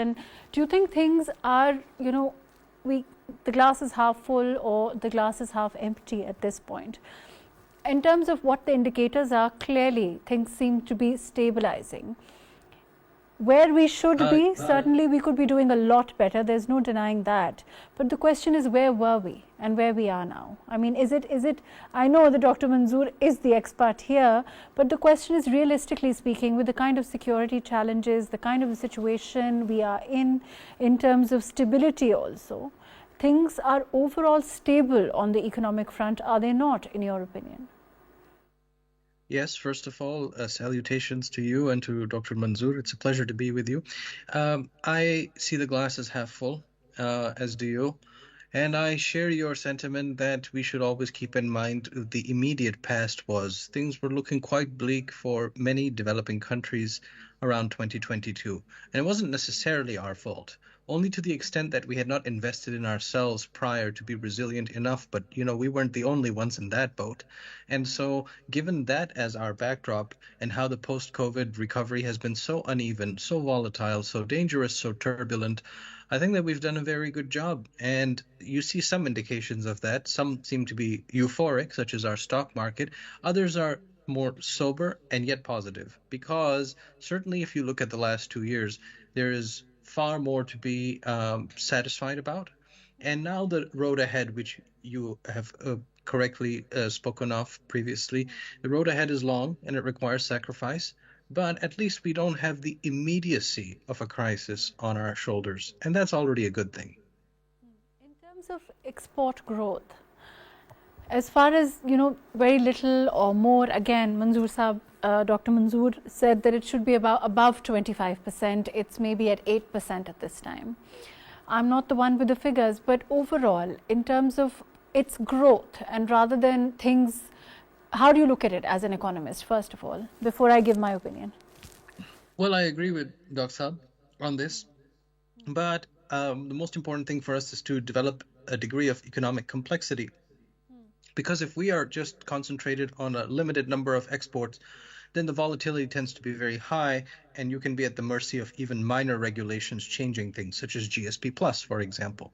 And do you think things are, the glass is half full or the glass is half empty at this point? In terms of what the indicators are, clearly things seem to be stabilizing. Where we should be, certainly we could be doing a lot better. There's no denying that. But the question is, where were we and where we are now? I mean, is it, I know that Dr. Manzoor is the expert here, but the question is, realistically speaking, with the kind of security challenges, the kind of situation we are in terms of stability also, things are overall stable on the economic front, are they not, in your opinion? Yes, first of all, salutations to you and to Dr. Manzoor. It's a pleasure to be with you. I see the glass as half full, as do you. And I share your sentiment that we should always keep in mind the immediate past was. Things were looking quite bleak for many developing countries around 2022. And it wasn't necessarily our fault, only to the extent that we had not invested in ourselves prior to be resilient enough. But, we weren't the only ones in that boat. And so given that as our backdrop and how the post-COVID recovery has been so uneven, so volatile, so dangerous, so turbulent, I think that we've done a very good job. And you see some indications of that. Some seem to be euphoric, such as our stock market. Others are more sober and yet positive, because certainly if you look at the last 2 years, there is far more to be satisfied about. And now the road ahead, which you have correctly spoken of previously, the road ahead is long and it requires sacrifice. But at least we don't have the immediacy of a crisis on our shoulders, and that's already a good thing. In terms of export growth, as far as, very little or more, again, Manzoor Saab, Dr. Manzoor said that it should be above 25%. It's maybe at 8% at this time. I'm not the one with the figures, but overall, in terms of its growth, and rather than things, how do you look at it as an economist, first of all, before I give my opinion? Well, I agree with Dr. Saab on this, but the most important thing for us is to develop a degree of economic complexity. Because if we are just concentrated on a limited number of exports, then the volatility tends to be very high, and you can be at the mercy of even minor regulations changing things, such as GSP Plus, for example.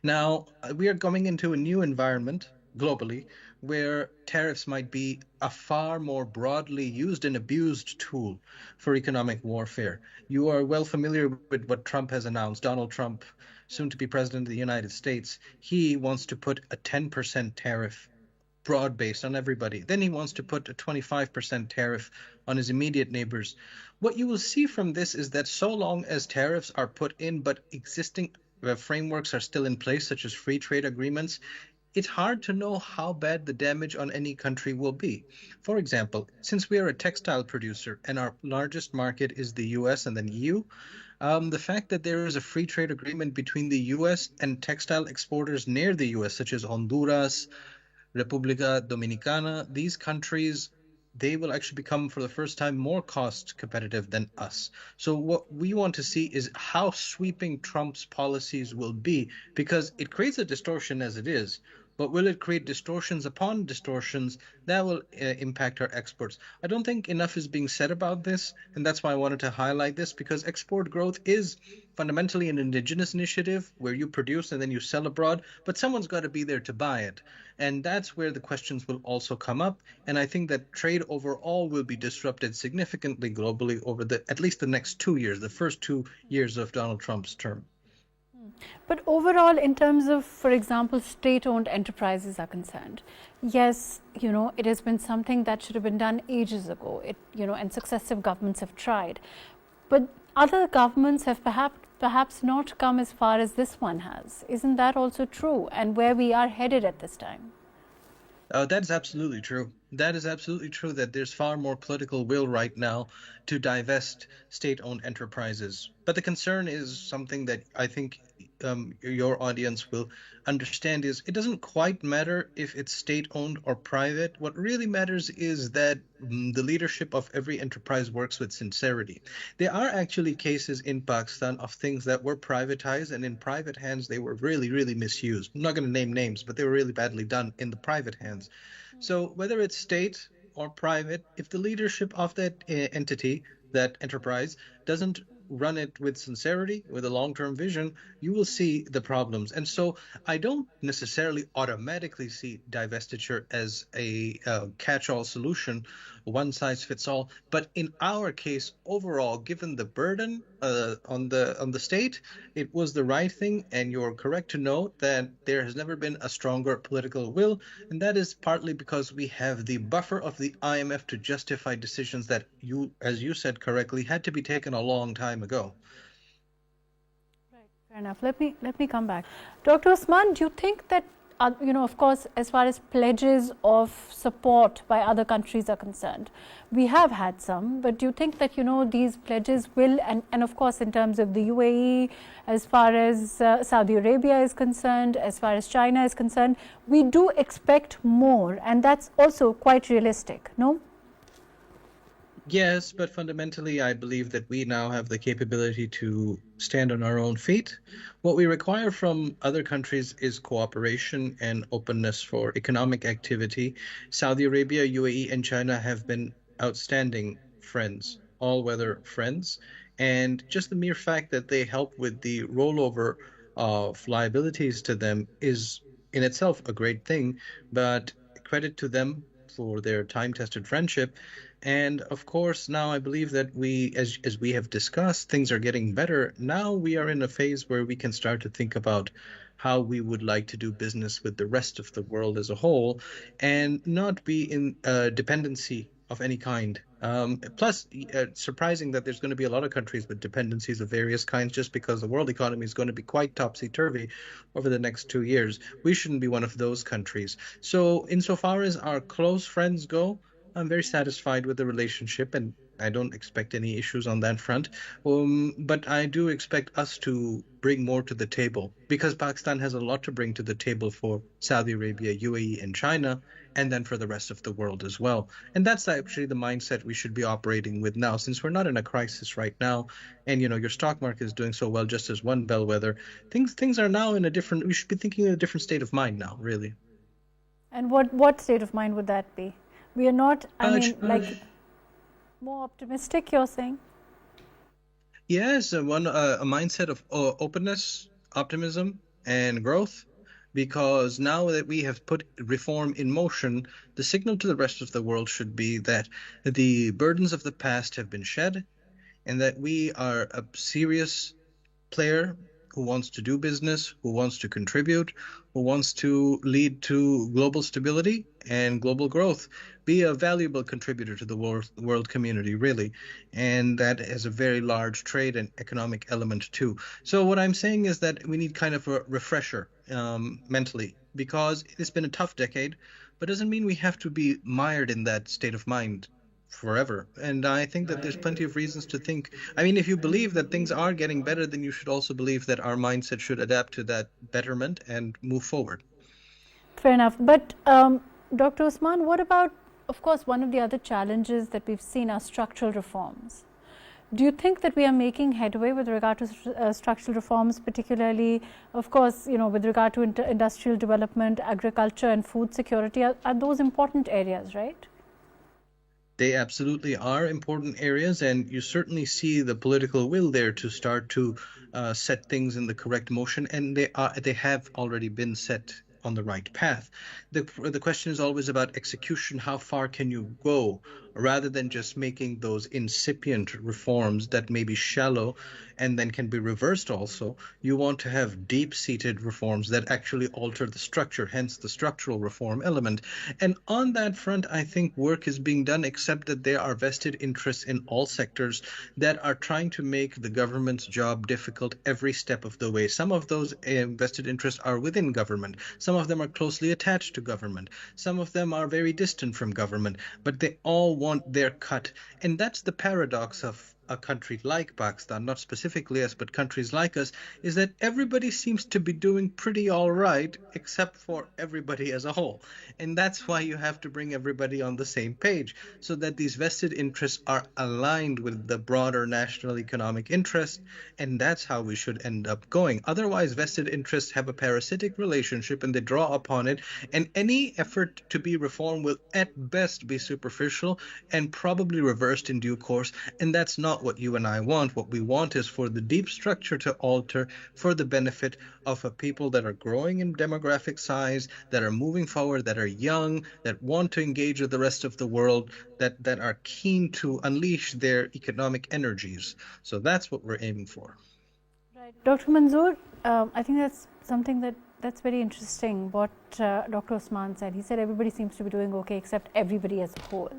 Now, we are coming into a new environment globally where tariffs might be a far more broadly used and abused tool for economic warfare. You are well familiar with what Trump has announced. Donald Trump, soon to be president of the United States, he wants to put a 10% tariff broad-based on everybody. Then he wants to put a 25% tariff on his immediate neighbors. What you will see from this is that so long as tariffs are put in, but existing frameworks are still in place, such as free trade agreements, it's hard to know how bad the damage on any country will be. For example, since we are a textile producer and our largest market is the US and then EU, the fact that there is a free trade agreement between the US and textile exporters near the US, such as Honduras, República Dominicana, these countries, they will actually become for the first time more cost competitive than us. So what we want to see is how sweeping Trump's policies will be, because it creates a distortion as it is. But will it create distortions upon distortions that will impact our exports? I don't think enough is being said about this, and that's why I wanted to highlight this, because export growth is fundamentally an indigenous initiative where you produce and then you sell abroad, but someone's got to be there to buy it. And that's where the questions will also come up. And I think that trade overall will be disrupted significantly globally over at least the next 2 years, the first 2 years of Donald Trump's term. But overall, in terms of, for example, state-owned enterprises are concerned, yes, it has been something that should have been done ages ago, and successive governments have tried. But other governments have perhaps not come as far as this one has. Isn't that also true? And where we are headed at this time? That is absolutely true. That is absolutely true, that there's far more political will right now to divest state-owned enterprises. But the concern is something that I think your audience will understand is it doesn't quite matter if it's state-owned or private. What really matters is that the leadership of every enterprise works with sincerity. There are actually cases in Pakistan of things that were privatized, and in private hands they were really, really misused. I'm not going to name names, but they were really badly done in the private hands. So whether it's state or private, if the leadership of that entity, that enterprise, doesn't run it with sincerity, with a long-term vision, you will see the problems. And so I don't necessarily automatically see divestiture as a catch-all solution, one size fits all. But in our case, overall, given the burden on the state, it was the right thing. And you're correct to note that there has never been a stronger political will, and that is partly because we have the buffer of the IMF to justify decisions that you, as you said correctly, had to be taken a long time ago. Fair enough. Let me come back. Dr. Usman, do you think that, of course, as far as pledges of support by other countries are concerned, we have had some, but do you think that, these pledges will, and of course, in terms of the UAE, as far as Saudi Arabia is concerned, as far as China is concerned, we do expect more, and that's also quite realistic, no? Yes, but fundamentally, I believe that we now have the capability to stand on our own feet. What we require from other countries is cooperation and openness for economic activity. Saudi Arabia, UAE, and China have been outstanding friends, all-weather friends. And just the mere fact that they help with the rollover of liabilities to them is in itself a great thing. But credit to them for their time-tested friendship. And of course, now I believe that as we have discussed, things are getting better. Now we are in a phase where we can start to think about how we would like to do business with the rest of the world as a whole, and not be in dependency of any kind. Plus, surprising that there's going to be a lot of countries with dependencies of various kinds, just because the world economy is going to be quite topsy-turvy over the next 2 years. We shouldn't be one of those countries. So, insofar as our close friends go, I'm very satisfied with the relationship, and I don't expect any issues on that front. But I do expect us to bring more to the table, because Pakistan has a lot to bring to the table for Saudi Arabia, UAE, and China, and then for the rest of the world as well. And that's actually the mindset we should be operating with now, since we're not in a crisis right now. And your stock market is doing so well, just as one bellwether. Things are now in a different. We should be thinking in a different state of mind now, really. And what state of mind would that be? We are not, more optimistic, you're saying? Yes, a mindset of openness, optimism, and growth. Because now that we have put reform in motion, the signal to the rest of the world should be that the burdens of the past have been shed, and that we are a serious player who wants to do business, who wants to contribute, who wants to lead to global stability and global growth, be a valuable contributor to the world community, really. And that has a very large trade and economic element too. So what I'm saying is that we need kind of a refresher mentally, because it's been a tough decade, but doesn't mean we have to be mired in that state of mind forever. And I think that there's plenty of reasons to think. I mean, if you believe that things are getting better, then you should also believe that our mindset should adapt to that betterment and move forward. Fair enough. But Dr. Usman, what about, of course, one of the other challenges that we've seen are structural reforms. Do you think that we are making headway with regard to structural reforms, particularly, of course, with regard to industrial development, agriculture, and food security? Are those important areas, right? They absolutely are important areas, and you certainly see the political will there to start to set things in the correct motion, and they have already been set on the right path. The question is always about execution. How far can you go, rather than just making those incipient reforms that may be shallow and then can be reversed also? You want to have deep-seated reforms that actually alter the structure, hence the structural reform element. And on that front, I think work is being done, except that there are vested interests in all sectors that are trying to make the government's job difficult every step of the way. Some of those vested interests are within government. Some of them are closely attached to government. Some of them are very distant from government, but they all want their cut. And that's the paradox of a country like Pakistan, not specifically us, but countries like us, is that everybody seems to be doing pretty all right, except for everybody as a whole. And that's why you have to bring everybody on the same page, so that these vested interests are aligned with the broader national economic interest. And that's how we should end up going. Otherwise, vested interests have a parasitic relationship and they draw upon it. And any effort to be reformed will at best be superficial and probably reversed in due course. And that's not not what you and I want. What we want is for the deep structure to alter for the benefit of a people that are growing in demographic size, that are moving forward, that are young, that want to engage with the rest of the world, that are keen to unleash their economic energies. So that's what we're aiming for. Right. Dr. Manzoor, I think that's something that's very interesting what Dr. Usman said. He said everybody seems to be doing okay except everybody as a whole.